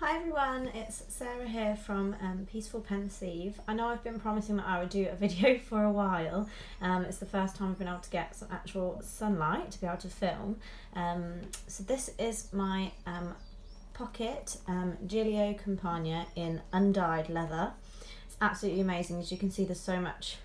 Hi everyone, it's Sarah here from Peaceful Pensieve. I know I've been promising that I would do a video for a while. It's the first time I've been able to get some actual sunlight to be able to film. So this is my pocket Gillio Campagna in undyed leather. It's absolutely amazing. As you can see, there's so much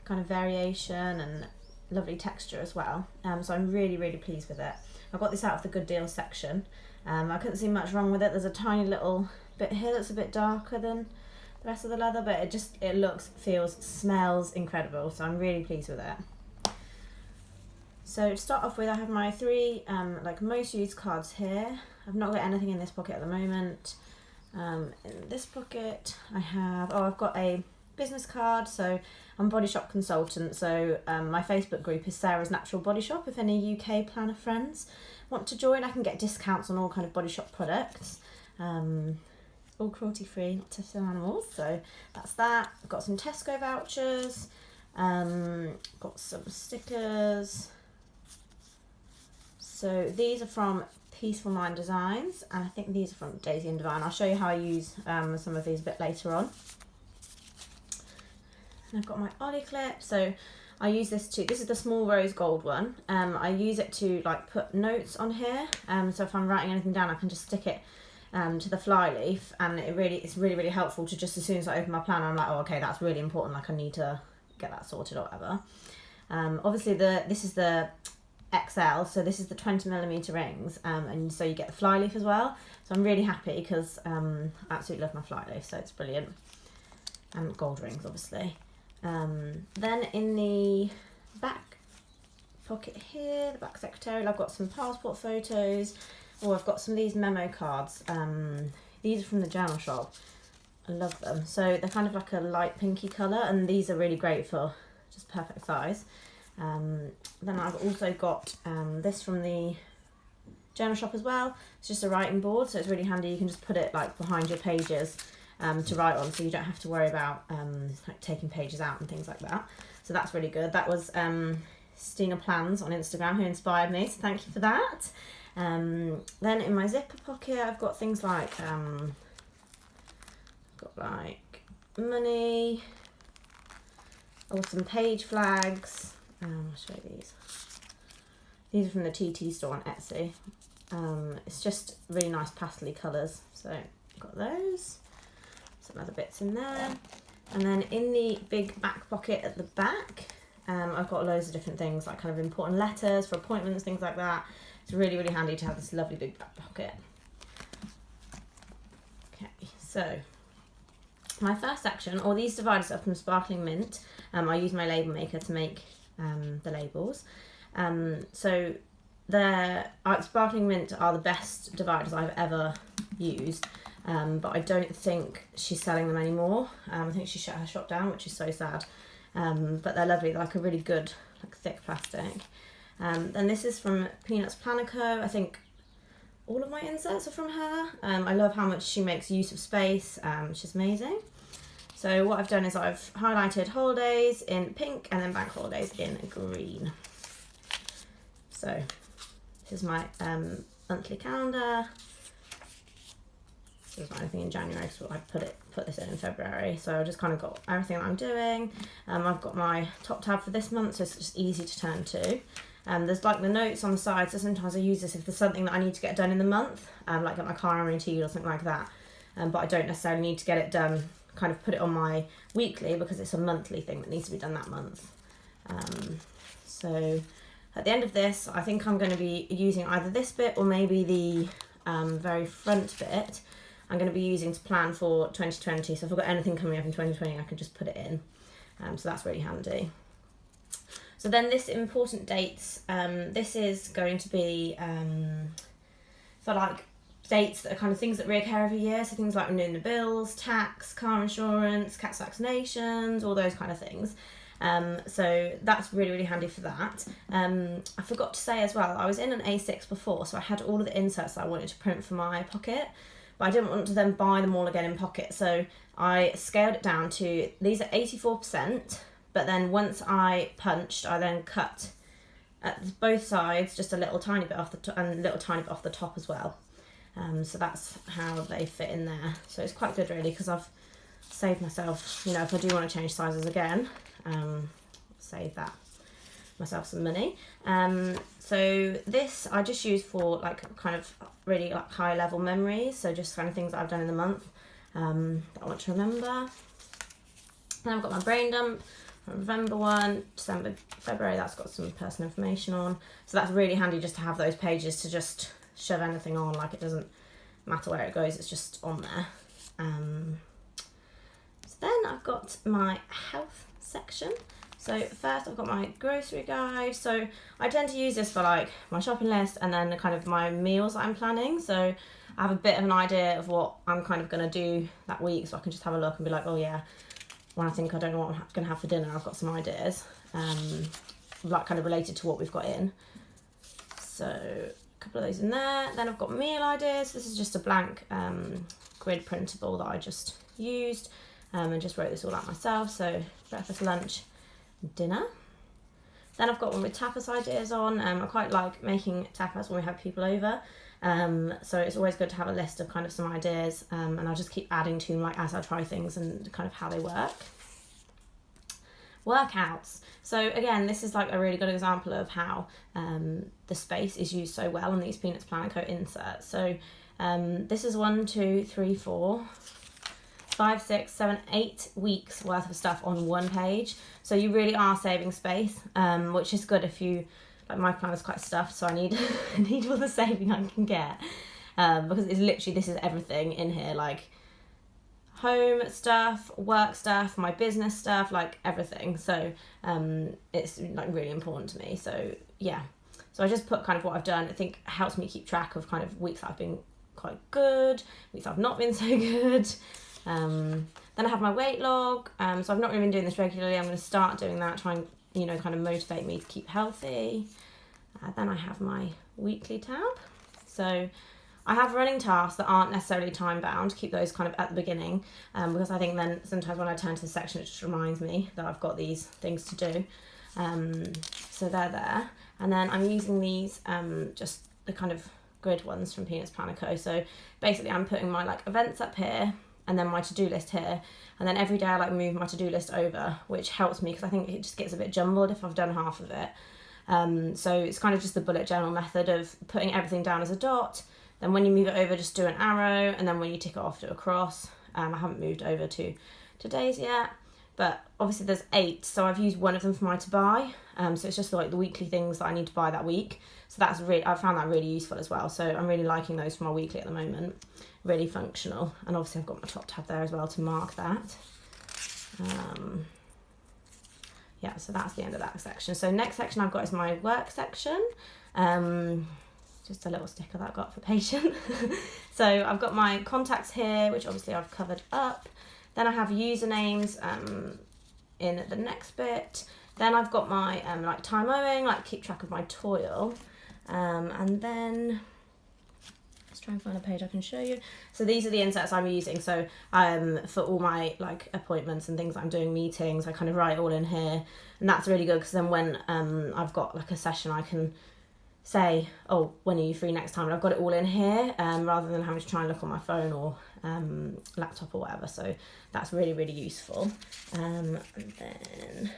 kind of variation and lovely texture as well. So I'm really really pleased with it. I got this out of the good deals section. I couldn't see much wrong with it. There's a tiny little bit here that's a bit darker than the rest of the leather, but it looks, feels, smells incredible. So I'm really pleased with it. So to start off with, I have my three like most used cards here. I've not got anything in this pocket at the moment. In this pocket I have, I've got a business card. So I'm a body shop consultant, so my Facebook group is Sarah's Natural Body Shop. If any UK planner friends want to join, I can get discounts on all kind of body shop products, all cruelty free, not tested on animals, so that's that. I've got some Tesco vouchers, got some stickers. So these are from Peaceful Mind Designs, and I think these are from Daisy and Divine. I'll show you how I use some of these a bit later on. And I've got my Ollie clip, so I use this is the small rose gold one. I use it to like put notes on here. So if I'm writing anything down, I can just stick it to the fly leaf, and it's really helpful to just, as soon as I open my planner, I'm like, oh okay, that's really important, like I need to get that sorted or whatever. Obviously this is the XL, so this is the 20mm rings, and so you get the fly leaf as well. So I'm really happy because I absolutely love my fly leaf, so it's brilliant. And gold rings obviously. Then in the back pocket here, the back secretarial, I've got some passport photos, or I've got some of these memo cards. These are from the journal shop. I love them. So they're kind of like a light pinky colour, and these are really great for just perfect size. Then I've also got this from the journal shop as well. It's just a writing board, so it's really handy. You can just put it like behind your pages to write on, so you don't have to worry about like taking pages out and things like that. So that's really good. That was Stina Plans on Instagram who inspired me, so thank you for that. Then in my zipper pocket I've got things like money, or some page flags. I'll show you these. These are from the TT store on Etsy. It's just really nice pastel colours, so I've got those. Some other bits in there, and then in the big back pocket at the back I've got loads of different things, like kind of important letters for appointments, things like that. It's really handy to have this lovely big back pocket. Okay, so my first section, or these dividers are from Sparkling Mint. I use my label maker to make the labels. So Sparkling Mint are the best dividers I've ever used. But I don't think she's selling them anymore. I think she shut her shop down, which is so sad. But they're lovely. They're like a really good, like thick plastic. Then this is from Peanuts Planner Co. I think all of my inserts are from her. I love how much she makes use of space, which is amazing. So what I've done is I've highlighted holidays in pink and then bank holidays in green. So this is my monthly calendar. There's not anything in January, so I put this in February. So I just kind of got everything that I'm doing. I've got my top tab for this month, so it's just easy to turn to. There's like the notes on the side, so sometimes I use this if there's something that I need to get done in the month, like get my car MOT or something like that. But I don't necessarily need to get it done, kind of put it on my weekly, because it's a monthly thing that needs to be done that month. So at the end of this, I think I'm going to be using either this bit or maybe the very front bit. I'm going to be using to plan for 2020, so if I've got anything coming up in 2020 I can just put it in, so that's really handy. So then this important dates, this is going to be for like dates that are kind of things that reoccur every year, so things like renewing the bills, tax, car insurance, cats vaccinations, all those kind of things. So that's really handy for that. I forgot to say as well, I was in an A6 before, so I had all of the inserts that I wanted to print for my pocket, but I didn't want to then buy them all again in pocket, so I scaled it down to, these are 84%, but then once I punched, I then cut at both sides just a little tiny bit off the top and a little tiny bit off the top as well. So that's how they fit in there. So it's quite good really, because I've saved myself, you know, if I do want to change sizes again, save that myself some money. So this I just use for like kind of really like high level memories, so just kind of things that I've done in the month that I want to remember. Then I've got my brain dump, November one, December, February, that's got some personal information on, so that's really handy just to have those pages to just shove anything on, like it doesn't matter where it goes, it's just on there. So then I've got my health section. So first I've got my grocery guide. So I tend to use this for like my shopping list and then kind of my meals that I'm planning. So I have a bit of an idea of what I'm kind of going to do that week, so I can just have a look and be like, oh yeah, when I think I don't know what I'm going to have for dinner, I've got some ideas, like kind of related to what we've got in. So a couple of those in there. Then I've got meal ideas. This is just a blank grid printable that I just used and just wrote this all out myself. So breakfast, lunch, dinner. Then I've got one with tapas ideas on. I quite like making tapas when we have people over. So it's always good to have a list of kind of some ideas, and I'll just keep adding to them like as I try things and kind of how they work. Workouts. So again, this is like a really good example of how the space is used so well on these Peanuts Planner Co inserts. So this is 1, 2, 3, 4, 5, 6, 7, 8 weeks worth of stuff on one page. So you really are saving space, which is good if you, like my planner's quite stuffed, so I need I need all the saving I can get, because it's literally, this is everything in here, like home stuff, work stuff, my business stuff, like everything. So it's like really important to me. So yeah, so I just put kind of what I've done. I think it helps me keep track of kind of weeks that I've been quite good, weeks I've not been so good. Then I have my weight log, so I've not really been doing this regularly. I'm going to start doing that, try and, you know, kind of motivate me to keep healthy. Then I have my weekly tab. So I have running tasks that aren't necessarily time bound, keep those kind of at the beginning, because I think then sometimes when I turn to the section it just reminds me that I've got these things to do. So they're there. And then I'm using these, just the kind of grid ones from Peanuts Planner Co. So basically I'm putting my like events up here, and then my to-do list here, and then every day I like move my to-do list over, which helps me because I think it just gets a bit jumbled if I've done half of it. So it's kind of just the bullet journal method of putting everything down as a dot, then when you move it over just do an arrow, and then when you tick it off do a cross. I haven't moved over to today's yet, but obviously there's 8, so I've used one of them for my to buy, so it's just like the weekly things that I need to buy that week. So that's really, I found that really useful as well, so I'm really liking those for my weekly at the moment. Really functional, and obviously I've got my top tab there as well to mark that. Yeah, so that's the end of that section. So next section I've got is my work section. Just a little sticker that I got for patient. So I've got my contacts here, which obviously I've covered up. Then I have usernames in the next bit. Then I've got my like time owing, like keep track of my toil, and then let's try and find a page I can show you. So these are the inserts I'm using. So for all my like appointments and things that I'm doing, meetings, I kind of write it all in here, and that's really good because then when I've got like a session, I can say, oh, when are you free next time? And I've got it all in here, rather than having to try and look on my phone or laptop or whatever. So that's really, really useful. And then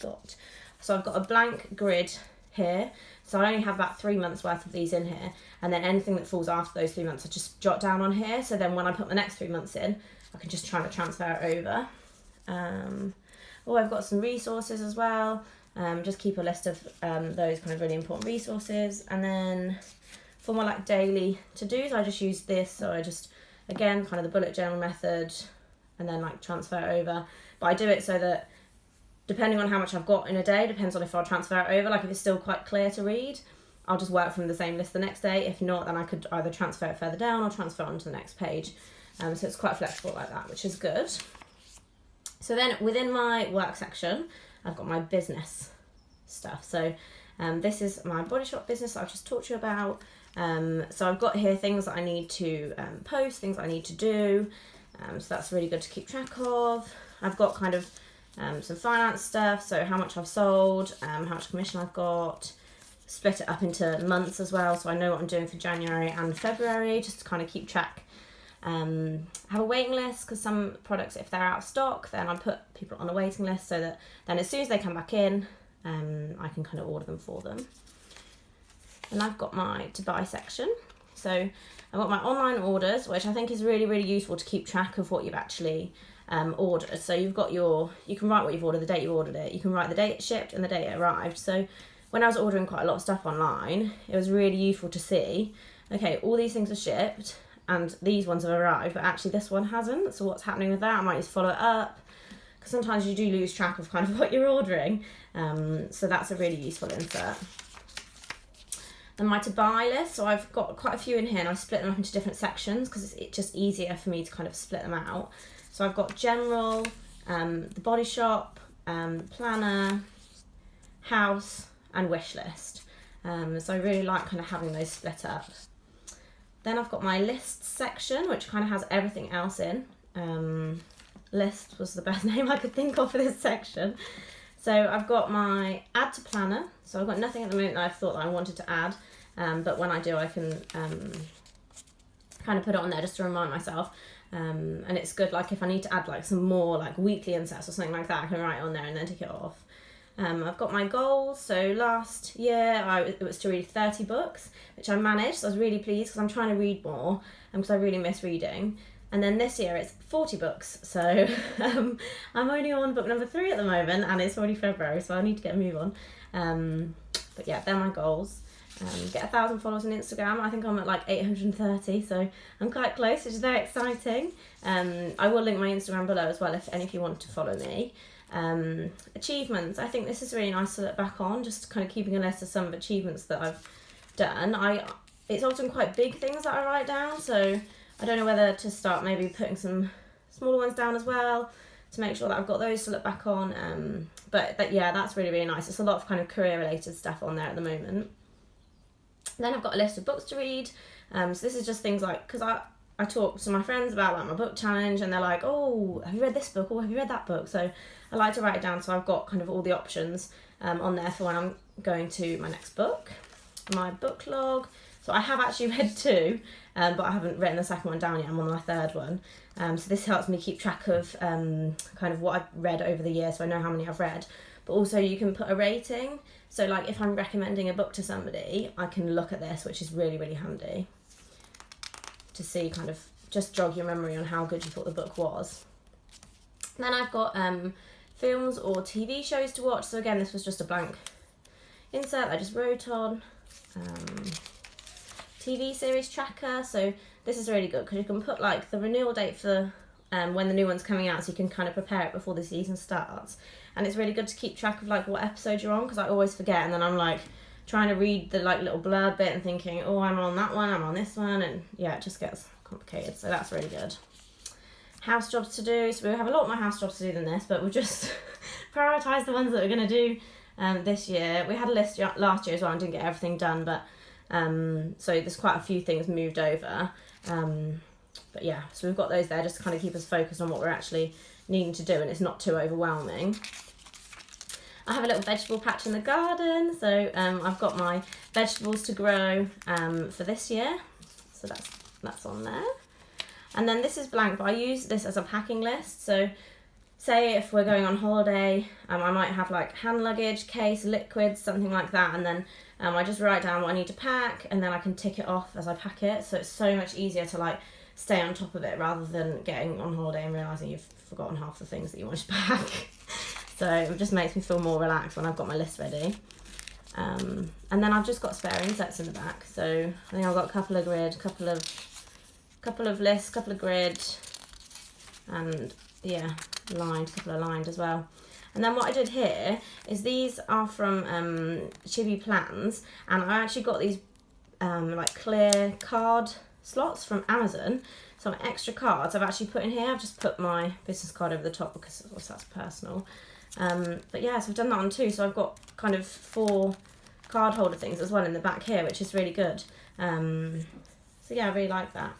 I've got a blank grid here. So I only have about 3 months worth of these in here. And then anything that falls after those 3 months, I just jot down on here. So then when I put the next 3 months in, I can just try to transfer it over. I've got some resources as well. Just keep a list of those kind of really important resources. And then for my like daily to-dos, I just use this. So I just, again, kind of the bullet journal method, and then like transfer it over. But I do it so that depending on how much I've got in a day, depends on if I'll transfer it over. Like if it's still quite clear to read, I'll just work from the same list the next day. If not, then I could either transfer it further down or transfer it onto the next page. So it's quite flexible like that, which is good. So then within my work section, I've got my business stuff. So this is my Body Shop business that I've just talked to you about. So I've got here things that I need to post, things I need to do. So that's really good to keep track of. I've got kind of some finance stuff, so how much I've sold, how much commission I've got, split it up into months as well, so I know what I'm doing for January and February, just to kind of keep track. Have a waiting list, because some products, if they're out of stock, then I put people on a waiting list, so that then as soon as they come back in, I can kind of order them for them. And I've got my to buy section. So I've got my online orders, which I think is really, really useful to keep track of what you've actually ordered. So you've got you can write what you've ordered, the date you ordered it, you can write the date it shipped and the date it arrived. So when I was ordering quite a lot of stuff online, it was really useful to see, okay, all these things are shipped and these ones have arrived, but actually this one hasn't. So what's happening with that? I might just follow it up, because sometimes you do lose track of kind of what you're ordering. So that's a really useful insert. Then my to buy list, so I've got quite a few in here and I split them up into different sections because it's just easier for me to kind of split them out. So I've got general, the body shop, planner, house and wish list. So I really like kind of having those split up. Then I've got my list section, which kind of has everything else in. List was the best name I could think of for this section. So I've got my add to planner. So I've got nothing at the moment that I thought that I wanted to add, but when I do, I can kind of put it on there just to remind myself. And it's good, like if I need to add like some more like weekly inserts or something like that, I can write it on there and then tick it off. I've got my goals. So last year it was to read 30 books, which I managed. So I was really pleased because I'm trying to read more because I really miss reading. And then this year it's 40 books. So I'm only on book number 3 at the moment and it's already February, so I need to get a move on. But yeah, they're my goals. Get 1,000 followers on Instagram. I think I'm at like 830, so I'm quite close, which is very exciting. I will link my Instagram below as well if any of you want to follow me. Achievements, I think this is really nice to look back on, just kind of keeping a list of some of achievements that I've done. It's often quite big things that I write down, so I don't know whether to start maybe putting some smaller ones down as well to make sure that I've got those to look back on. But yeah, that's really, really nice. It's a lot of kind of career related stuff on there at the moment. Then I've got a list of books to read. So this is just things like, because I talk to my friends about like my book challenge and they're like, oh, have you read this book or have you read that book? So I like to write it down so I've got kind of all the options on there for when I'm going to my next book. My book log. So I have actually read 2, but I haven't written the second one down yet. I'm on my 3rd one. So this helps me keep track of kind of what I've read over the year, so I know how many I've read. But also you can put a rating. So like if I'm recommending a book to somebody, I can look at this, which is really, really handy to see, kind of just jog your memory on how good you thought the book was. Then I've got films or TV shows to watch. So again, this was just a blank insert I just wrote on. TV series tracker, so this is really good because you can put like the renewal date for when the new one's coming out, so you can kind of prepare it before the season starts. And it's really good to keep track of like what episode you're on, because I always forget, and then I'm like trying to read the like little blurb bit and thinking, oh, I'm on that one, I'm on this one, and yeah, it just gets complicated. So that's really good. House jobs to do. So we have a lot more house jobs to do than this, but we've just prioritised the ones that we're going to do this year. We had a list last year as well and didn't get everything done, but so there's quite a few things moved over. But yeah, so we've got those there just to kind of keep us focused on what we're actually needing to do and it's not too overwhelming. I have a little vegetable patch in the garden, so I've got my vegetables to grow for this year, so that's on there. And then this is blank, but I use this as a packing list. So say if we're going on holiday, I might have like hand luggage, case, liquids, something like that, and then I just write down what I need to pack and then I can tick it off as I pack it. So it's so much easier to like stay on top of it rather than getting on holiday and realising you've forgotten half the things that you wanted to pack. So it just makes me feel more relaxed when I've got my list ready. And then I've just got spare insets in the back. So I think I've got a couple of grid, couple of lists, couple of grid, and yeah, lined, couple of lined as well. And then what I did here is these are from Chibi Plans, and I actually got these like clear card slots from Amazon. So my extra cards I've actually put in here. I've just put my business card over the top because of course that's personal. But yeah, so I've done that on 2. So I've got kind of 4 card holder things as well in the back here, which is really good. So yeah, I really like that.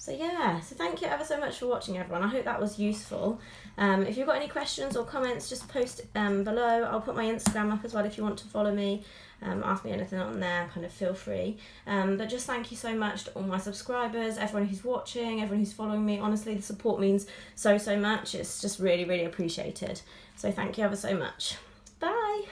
So yeah, so thank you ever so much for watching, everyone. I hope that was useful. If you've got any questions or comments, just post below. I'll put my Instagram up as well if you want to follow me. Ask me anything on there, kind of feel free. But just thank you so much to all my subscribers, everyone who's watching, everyone who's following me. Honestly, the support means so much. It's just really, really appreciated. So thank you ever so much. Bye.